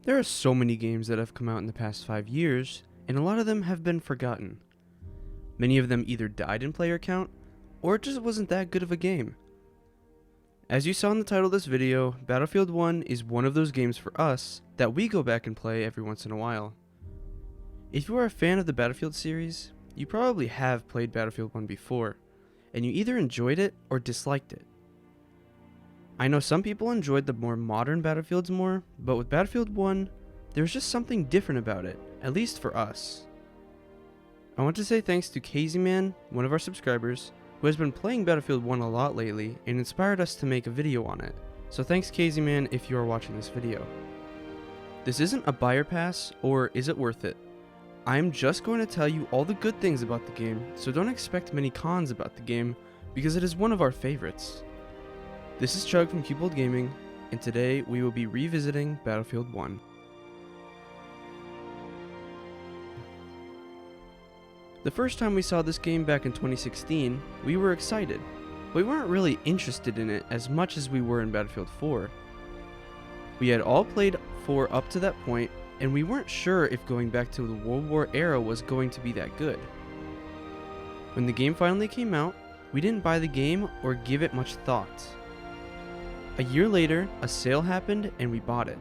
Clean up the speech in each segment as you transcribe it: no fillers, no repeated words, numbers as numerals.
There are so many games that have come out in the past 5 years, and a lot of them have been forgotten. Many of them either died in player count, or it just wasn't that good of a game. As you saw in the title of this video, Battlefield 1 is one of those games for us that we go back and play every once in a while. If you are a fan of the Battlefield series, you probably have played Battlefield 1 before, and you either enjoyed it or disliked it. I know some people enjoyed the more modern Battlefields more, but with Battlefield 1, there's just something different about it, at least for us. I want to say thanks to KZman, one of our subscribers, who has been playing Battlefield 1 a lot lately and inspired us to make a video on it. So thanks KZman if you are watching this video. This isn't a buyer pass, or is it worth it? I'm just going to tell you all the good things about the game, so don't expect many cons about the game, because it is one of our favorites. This is Chug from Cubold Gaming, and today we will be revisiting Battlefield 1. The first time we saw this game back in 2016, we were excited, but we weren't really interested in it as much as we were in Battlefield 4. We had all played 4 up to that point, and we weren't sure if going back to the World War era was going to be that good. When the game finally came out, we didn't buy the game or give it much thought. A year later, a sale happened and we bought it.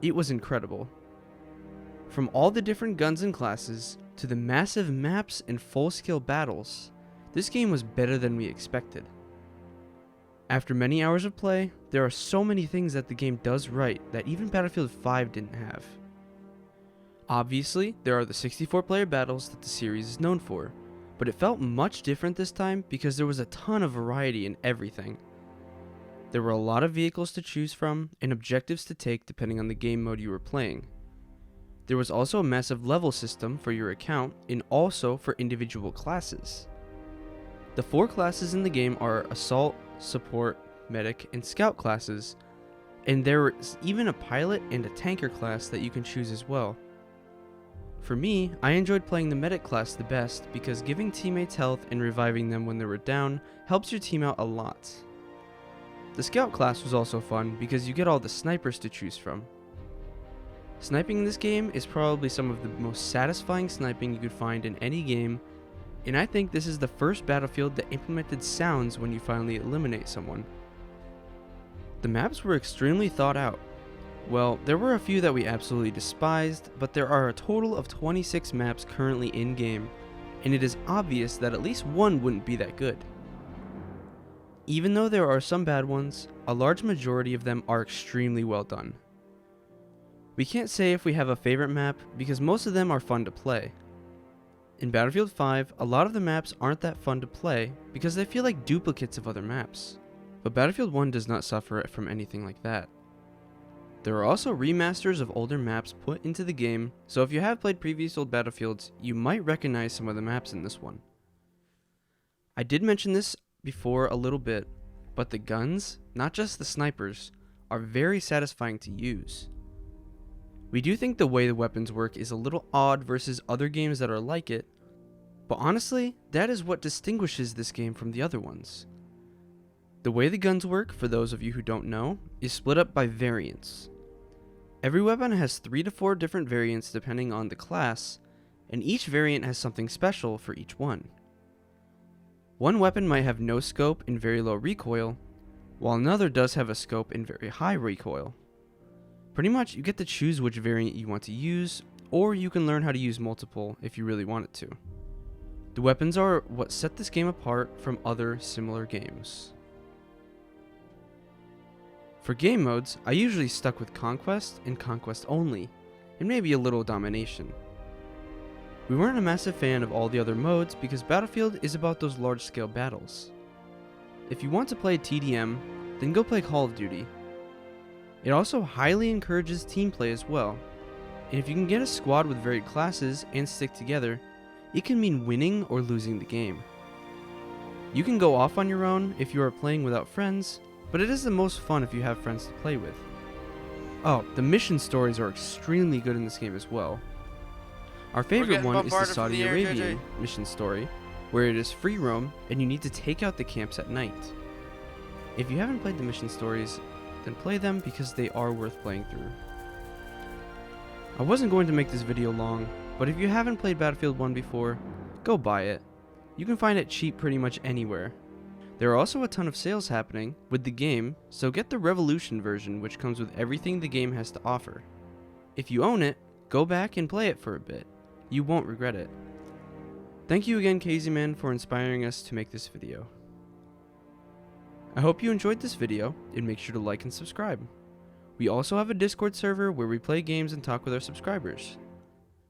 It was incredible. From all the different guns and classes, to the massive maps and full-scale battles, this game was better than we expected. After many hours of play, there are so many things that the game does right that even Battlefield 5 didn't have. Obviously, there are the 64-player battles that the series is known for, but it felt much different this time because there was a ton of variety in everything. There were a lot of vehicles to choose from and objectives to take depending on the game mode you were playing. There was also a massive level system for your account and also for individual classes. The 4 classes in the game are Assault, Support, Medic, and Scout classes, and there is even a Pilot and a Tanker class that you can choose as well. For me, I enjoyed playing the Medic class the best because giving teammates health and reviving them when they were down helps your team out a lot. The Scout class was also fun because you get all the snipers to choose from. Sniping in this game is probably some of the most satisfying sniping you could find in any game, and I think this is the first Battlefield that implemented sounds when you finally eliminate someone. The maps were extremely thought out. Well, there were a few that we absolutely despised, but there are a total of 26 maps currently in-game, and it is obvious that at least one wouldn't be that good. Even though there are some bad ones, a large majority of them are extremely well done. We can't say if we have a favorite map because most of them are fun to play. In Battlefield 5, a lot of the maps aren't that fun to play because they feel like duplicates of other maps, but Battlefield 1 does not suffer from anything like that. There are also remasters of older maps put into the game, so if you have played previous old Battlefields, you might recognize some of the maps in this one. I did mention this before a little bit, but the guns, not just the snipers, are very satisfying to use. We do think the way the weapons work is a little odd versus other games that are like it, but honestly, that is what distinguishes this game from the other ones. The way the guns work, for those of you who don't know, is split up by variants. Every weapon has 3 to 4 different variants depending on the class, and each variant has something special for each one. One weapon might have no scope and very low recoil, while another does have a scope and very high recoil. Pretty much, you get to choose which variant you want to use, or you can learn how to use multiple if you really wanted to. The weapons are what set this game apart from other similar games. For game modes, I usually stuck with Conquest and Conquest only, and maybe a little Domination. We weren't a massive fan of all the other modes because Battlefield is about those large-scale battles. If you want to play TDM, then go play Call of Duty. It also highly encourages team play as well, and if you can get a squad with varied classes and stick together, it can mean winning or losing the game. You can go off on your own if you are playing without friends, but it is the most fun if you have friends to play with. Oh, the mission stories are extremely good in this game as well. Our favorite one is the Saudi Arabian mission story, where it is free roam and you need to take out the camps at night. If you haven't played the mission stories, then play them because they are worth playing through. I wasn't going to make this video long, but if you haven't played Battlefield 1 before, go buy it. You can find it cheap pretty much anywhere. There are also a ton of sales happening with the game, so get the Revolution version, which comes with everything the game has to offer. If you own it, go back and play it for a bit. You won't regret it. Thank you again, KZman, for inspiring us to make this video. I hope you enjoyed this video, and make sure to like and subscribe. We also have a Discord server where we play games and talk with our subscribers.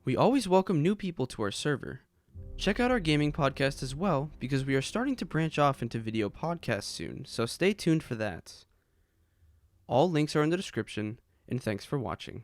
We always welcome new people to our server. Check out our gaming podcast as well, because we are starting to branch off into video podcasts soon, so stay tuned for that. All links are in the description, and thanks for watching.